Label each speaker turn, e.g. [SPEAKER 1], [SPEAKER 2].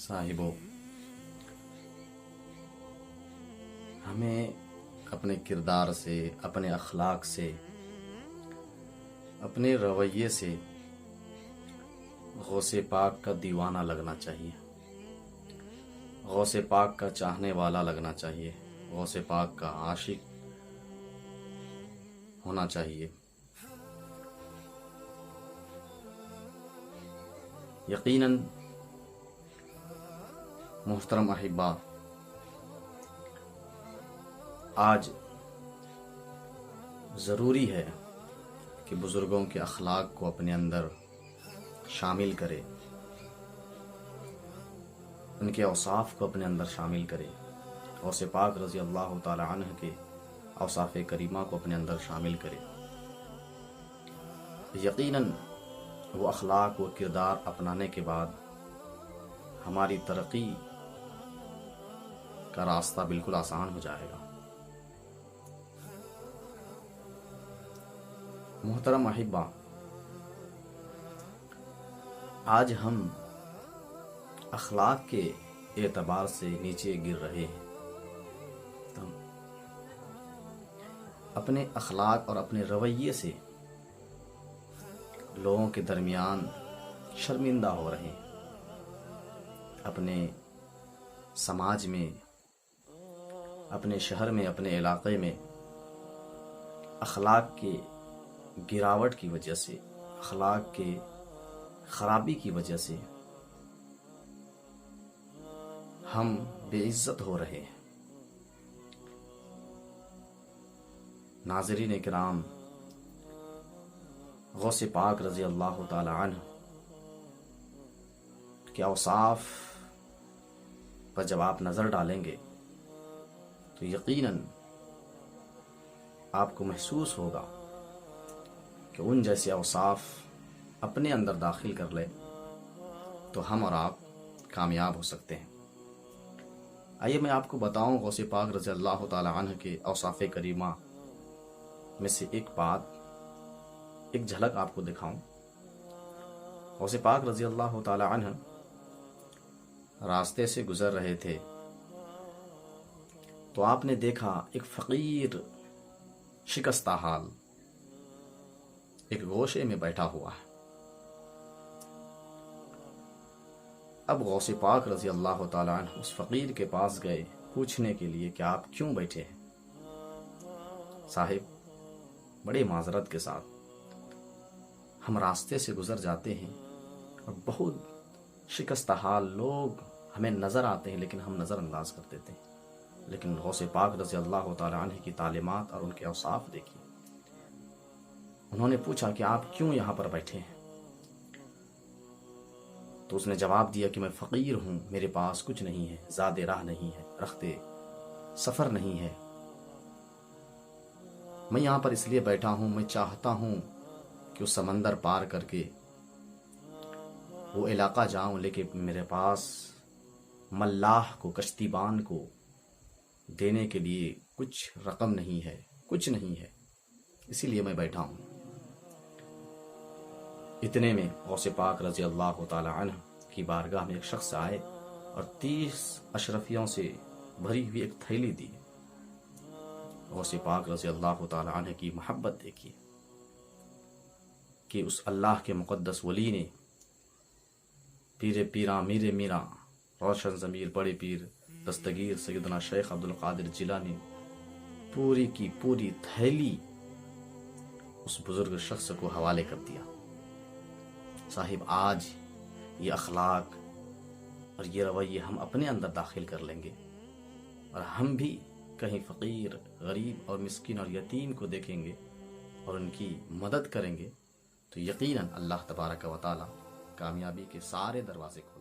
[SPEAKER 1] صاحبوں، ہمیں اپنے کردار سے، اپنے اخلاق سے، اپنے رویے سے غوث پاک کا دیوانہ لگنا چاہیے، غوث پاک کا چاہنے والا لگنا چاہیے، غوث پاک کا عاشق ہونا چاہیے۔ یقیناً محترم احبا، آج ضروری ہے کہ بزرگوں کے اخلاق کو اپنے اندر شامل کرے، ان کے اوصاف کو اپنے اندر شامل کرے، غوث پاک رضی اللہ تعالی عنہ کے اوصاف کریمہ کو اپنے اندر شامل کرے۔ یقیناً وہ اخلاق و کردار اپنانے کے بعد ہماری ترقی کا راستہ بالکل آسان ہو جائے گا۔ محترم احبا، آج ہم اخلاق کے اعتبار سے نیچے گر رہے ہیں۔ ہم اپنے اخلاق اور اپنے رویے سے لوگوں کے درمیان شرمندہ ہو رہے ہیں، اپنے سماج میں، اپنے شہر میں، اپنے علاقے میں اخلاق کے گراوٹ کی وجہ سے، اخلاق کے خرابی کی وجہ سے ہم بے عزت ہو رہے ہیں۔ ناظرین کرام، غوث پاک رضی اللہ تعالی عنہ کے اوصاف پر جب آپ نظر ڈالیں گے تو یقیناً آپ کو محسوس ہوگا کہ ان جیسے اوصاف اپنے اندر داخل کر لیں تو ہم اور آپ کامیاب ہو سکتے ہیں۔ آئیے میں آپ کو بتاؤں غوث پاک رضی اللہ تعالی عنہ کے اوصاف کریمہ میں سے ایک بات، ایک جھلک آپ کو دکھاؤں۔ غوث پاک رضی اللہ تعالی عنہ راستے سے گزر رہے تھے تو آپ نے دیکھا ایک فقیر شکستہ حال ایک گوشے میں بیٹھا ہوا ہے۔ اب غوث پاک رضی اللہ تعالی عنہ اس فقیر کے پاس گئے پوچھنے کے لیے کہ آپ کیوں بیٹھے ہیں؟ صاحب، بڑے معذرت کے ساتھ ہم راستے سے گزر جاتے ہیں اور بہت شکستہ حال لوگ ہمیں نظر آتے ہیں لیکن ہم نظر انداز کر دیتے ہیں۔ لیکن غوث پاک رضی اللہ تعالی عنہ کی تعلیمات اور ان کے اوصاف دیکھیے۔ انہوں نے پوچھا کہ آپ کیوں یہاں پر بیٹھے ہیں؟ تو اس نے جواب دیا کہ میں فقیر ہوں، میرے پاس کچھ نہیں ہے، زاد راہ نہیں ہے، رخت سفر نہیں ہے، میں یہاں پر اس لیے بیٹھا ہوں، میں چاہتا ہوں کہ اس سمندر پار کر کے وہ علاقہ جاؤں، لیکن میرے پاس ملاح کو، کشتی بان کو دینے کے لیے کچھ رقم نہیں ہے، کچھ نہیں ہے، اسی لیے میں بیٹھا ہوں۔ اتنے میں غوث پاک رضی اللہ تعالی عنہ کی بارگاہ میں ایک شخص آئے اور 30 اشرفیوں سے بھری ہوئی ایک تھیلی دی۔ غوث پاک رضی اللہ تعالی عنہ کی محبت دیکھیے کہ اس اللہ کے مقدس ولی نے، پیر پیراں میرے میراں، روشن ضمیر بڑے پیر دستگیر سیدنا شیخ عبدالقادر جیلانی، پوری کی پوری تھیلی اس بزرگ شخص کو حوالے کر دیا۔ صاحب، آج یہ اخلاق اور یہ رویے ہم اپنے اندر داخل کر لیں گے اور ہم بھی کہیں فقیر، غریب اور مسکین اور یتیم کو دیکھیں گے اور ان کی مدد کریں گے تو یقیناً اللہ تبارک و تعالی کامیابی کے سارے دروازے کھولیں گے۔